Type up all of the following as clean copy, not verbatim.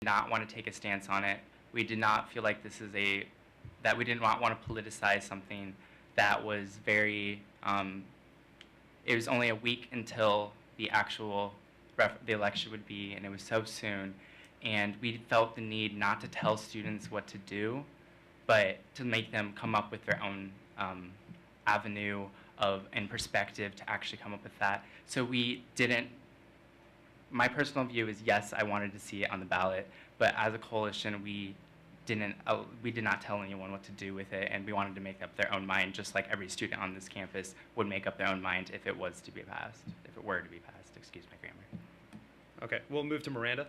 not want to take a stance on it. We did not feel like that we did not want to politicize something that was very, it was only a week until the actual the election would be, and it was so soon. And we felt the need not to tell students what to do, but to make them come up with their own avenue and perspective to actually come up with that. So we didn't, my personal view is yes, I wanted to see it on the ballot, but as a coalition, we did not tell anyone what to do with it, and we wanted to make up their own mind, just like every student on this campus would make up their own mind if it was to be passed, if it were to be passed, excuse my grammar. Okay, we'll move to Miranda.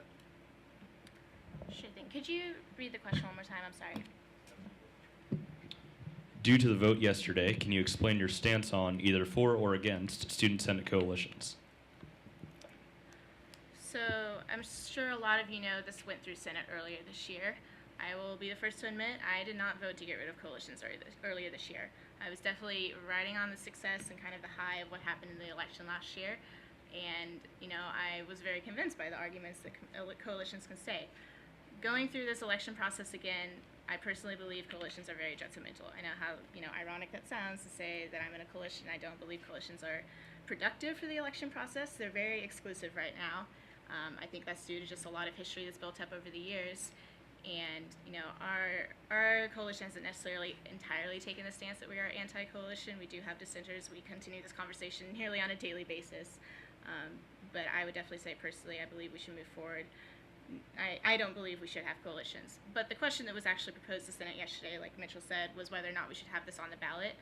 Sure thing. Could you read the question one more time? I'm sorry. Due to the vote yesterday, can you explain your stance on either for or against student senate coalitions? So I'm sure a lot of you know this went through Senate earlier this year. I will be the first to admit I did not vote to get rid of coalitions earlier this year. I was definitely riding on the success and kind of the high of what happened in the election last year. And, you know, I was very convinced by the arguments that coalitions can say. Going through this election process again, I personally believe coalitions are very judgmental. I know how, you know, ironic that sounds to say that I'm in a coalition. I don't believe coalitions are productive for the election process. They're very exclusive right now. I think that's due to just a lot of history that's built up over the years. And, you know, our coalition hasn't necessarily entirely taken the stance that we are anti-coalition. We do have dissenters. We continue this conversation nearly on a daily basis. But I would definitely say personally, I believe we should move forward. I don't believe we should have coalitions. But the question that was actually proposed to Senate yesterday, like Mitchell said, was whether or not we should have this on the ballot.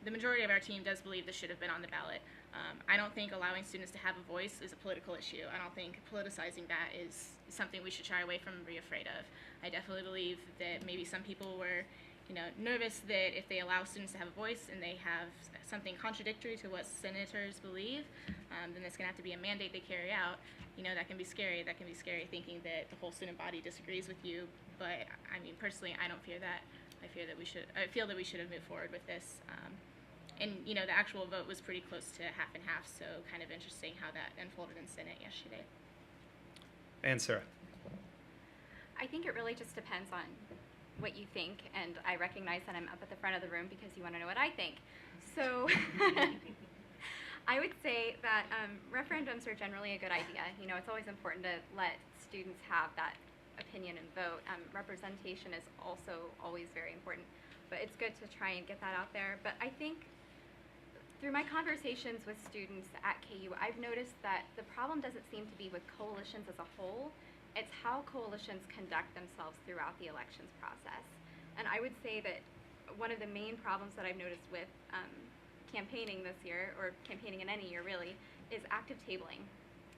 The majority of our team does believe this should have been on the ballot. I don't think allowing students to have a voice is a political issue. I don't think politicizing that is something we should shy away from and be afraid of. I definitely believe that maybe some people were, you know, nervous that if they allow students to have a voice and they have something contradictory to what senators believe, then it's going to have to be a mandate they carry out. You know, that can be scary. That can be scary thinking that the whole student body disagrees with you. But I mean, personally, I don't fear that. I feel that we should have moved forward with this. And, you know, the actual vote was pretty close to half and half, so kind of interesting how that unfolded in Senate yesterday. And Sarah. I think it really just depends on what you think, and I recognize that I'm up at the front of the room because you want to know what I think. So I would say that referendums are generally a good idea. You know, it's always important to let students have that opinion and vote. Representation is also always very important, but it's good to try and get that out there. But I think through my conversations with students at KU, I've noticed that the problem doesn't seem to be with coalitions as a whole. It's how coalitions conduct themselves throughout the elections process. And I would say that one of the main problems that I've noticed with campaigning this year, or campaigning in any year really, is active tabling.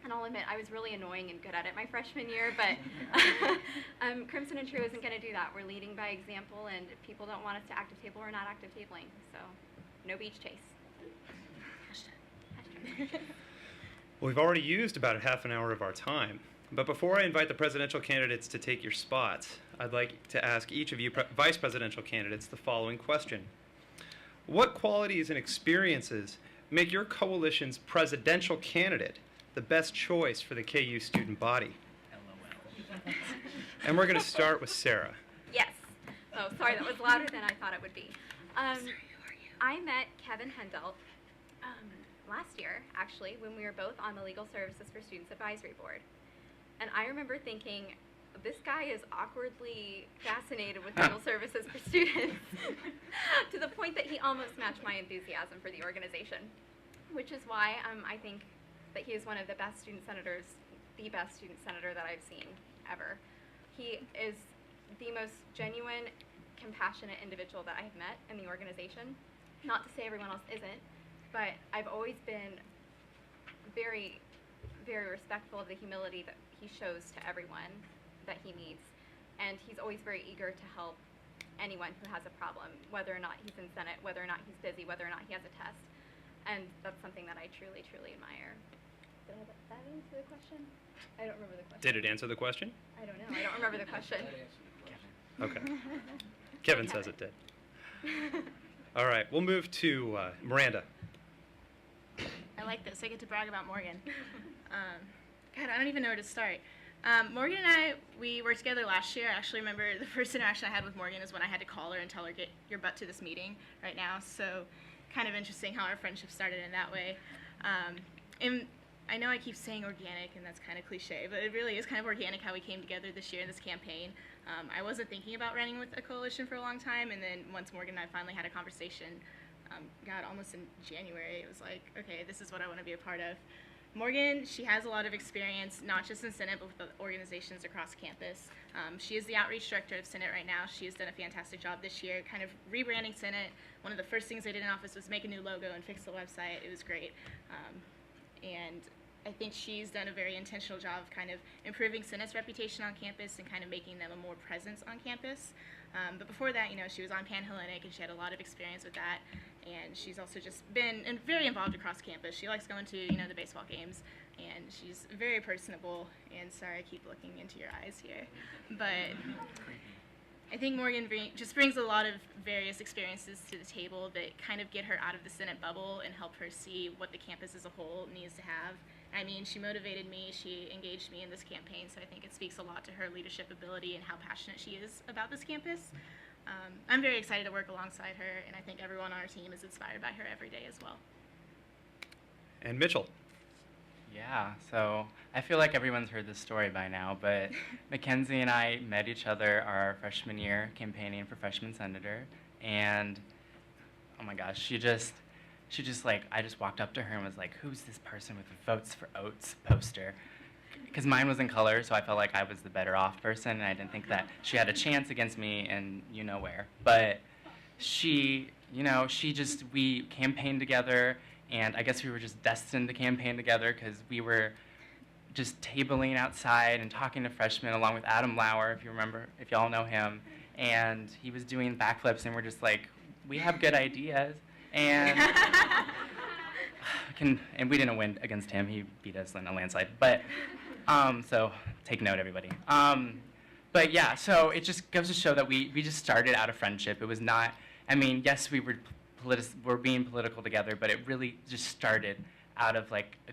And I'll admit, I was really annoying and good at it my freshman year, but Crimson and True isn't going to do that. We're leading by example, and if people don't want us to active table, we're not active tabling. So, no beach chase. Well, we've already used about a half an hour of our time. But before I invite the presidential candidates to take your spots, I'd like to ask each of you vice presidential candidates the following question. What qualities and experiences make your coalition's presidential candidate the best choice for the KU student body? LOL. And we're going to start with Sarah. Yes. Oh, sorry, that was louder than I thought it would be. Sorry, who are you? I met Kevin Hendelt last year, actually, when we were both on the Legal Services for Students Advisory Board. And I remember thinking, this guy is awkwardly fascinated with legal services for students to the point that he almost matched my enthusiasm for the organization, which is why I think that he is one of the best student senators, the best student senator that I've seen ever. He is the most genuine, compassionate individual that I've met in the organization. Not to say everyone else isn't, but I've always been very, very respectful of the humility that he shows to everyone that he meets. And he's always very eager to help anyone who has a problem, whether or not he's in Senate, whether or not he's busy, whether or not he has a test. And that's something that I truly, truly admire. Did that answer the question? I don't remember the question. Did it answer the question? I don't know. I don't remember the question. Okay. Kevin says it did. All right, we'll move to Miranda. I like this. I get to brag about Morgan. God, I don't even know where to start. Morgan and I, we worked together last year. I actually remember the first interaction I had with Morgan is when I had to call her and tell her, get your butt to this meeting right now. So kind of interesting how our friendship started in that way. And I know I keep saying organic, and that's kind of cliche, but it really is kind of organic how we came together this year in this campaign. I wasn't thinking about running with a coalition for a long time, and then once Morgan and I finally had a conversation, God, almost in January, it was like, okay, this is what I want to be a part of. Morgan, she has a lot of experience, not just in Senate, but with the organizations across campus. She is the outreach director of Senate right now. She has done a fantastic job this year, kind of rebranding Senate. One of the first things they did in office was make a new logo and fix the website. It was great. And I think she's done a very intentional job of kind of improving Senate's reputation on campus and kind of making them a more presence on campus. But before that, you know, she was on Panhellenic and she had a lot of experience with that. And she's also just been very involved across campus. She likes going to, you know, the baseball games, and she's very personable. And sorry, I keep looking into your eyes here, but I think Morgan just brings a lot of various experiences to the table that kind of get her out of the Senate bubble and help her see what the campus as a whole needs to have. I mean, she motivated me, she engaged me in this campaign, so I think it speaks a lot to her leadership ability and how passionate she is about this campus. I'm very excited to work alongside her, and I think everyone on our team is inspired by her every day as well. And Mitchell. Yeah, so I feel like everyone's heard this story by now, but Mackenzie and I met each other our freshman year campaigning for freshman senator, and oh my gosh, she just like, I just walked up to her and was like, who's this person with the Votes for Oats poster? Because mine was in color, so I felt like I was the better off person, and I didn't think that she had a chance against me and you know where. But she, you know, we campaigned together, and I guess we were just destined to campaign together because we were just tabling outside and talking to freshmen along with Adam Lauer, if you remember, if y'all know him, and he was doing backflips, and we're just like, we have good ideas, and and we didn't win against him. He beat us in a landslide, but so take note, everybody. But yeah, so it just goes to show that we just started out of friendship. It was not, I mean, yes, we're being political together, but it really just started out of like a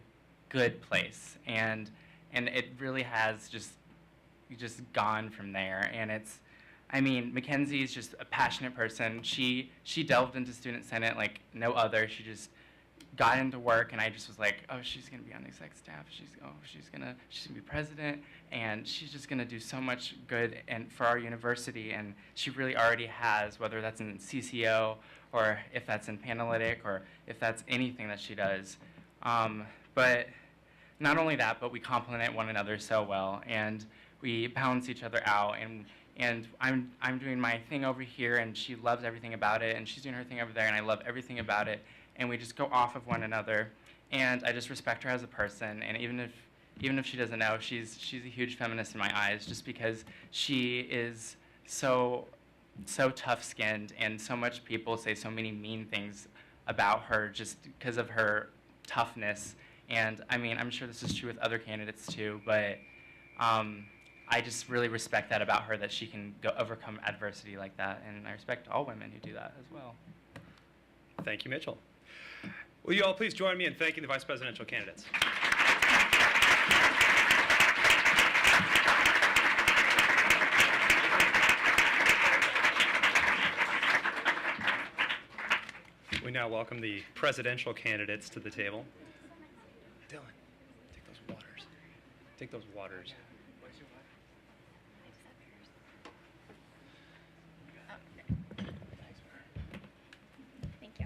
good place, and it really has just gone from there. And it's, I mean, Mackenzie is just a passionate person. She delved into Student Senate like no other. She just got into work, and I just was like, oh, she's gonna be on the exec staff. She's gonna be president, and she's just gonna do so much good and for our university. And she really already has, whether that's in CCO or if that's in Panhellenic or if that's anything that she does. But not only that, but we complement one another so well, and we balance each other out. And I'm doing my thing over here, and she loves everything about it, and she's doing her thing over there, and I love everything about it. And we just go off of one another, and I just respect her as a person. And even if she doesn't know, she's a huge feminist in my eyes, just because she is so tough-skinned, and so much people say so many mean things about her just because of her toughness. And I mean, I'm sure this is true with other candidates too, but I just really respect that about her, that she can overcome adversity like that, and I respect all women who do that as well. Thank you, Mitchell. Will you all please join me in thanking the vice presidential candidates? We now welcome the presidential candidates to the table. Dylan, take those waters. Take those waters. Thank you.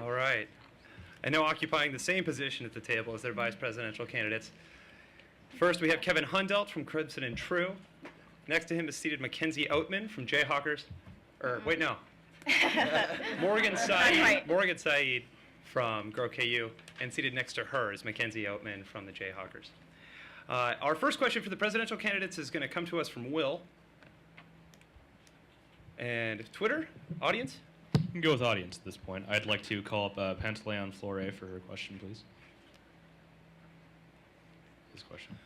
All right. And now occupying the same position at the table as their vice presidential candidates. First, we have Kevin Hundelt from Crimson and True. Next to him is seated Mackenzie Oatman from Jayhawkers. Wait, no. Morgan Saeed from Grow KU. And seated next to her is Mackenzie Oatman from the Jayhawkers. Our first question for the presidential candidates is going to come to us from Will. And Twitter, audience? You can go with audience at this point. I'd like to call up Pantaleon Flore for her question, please. His question.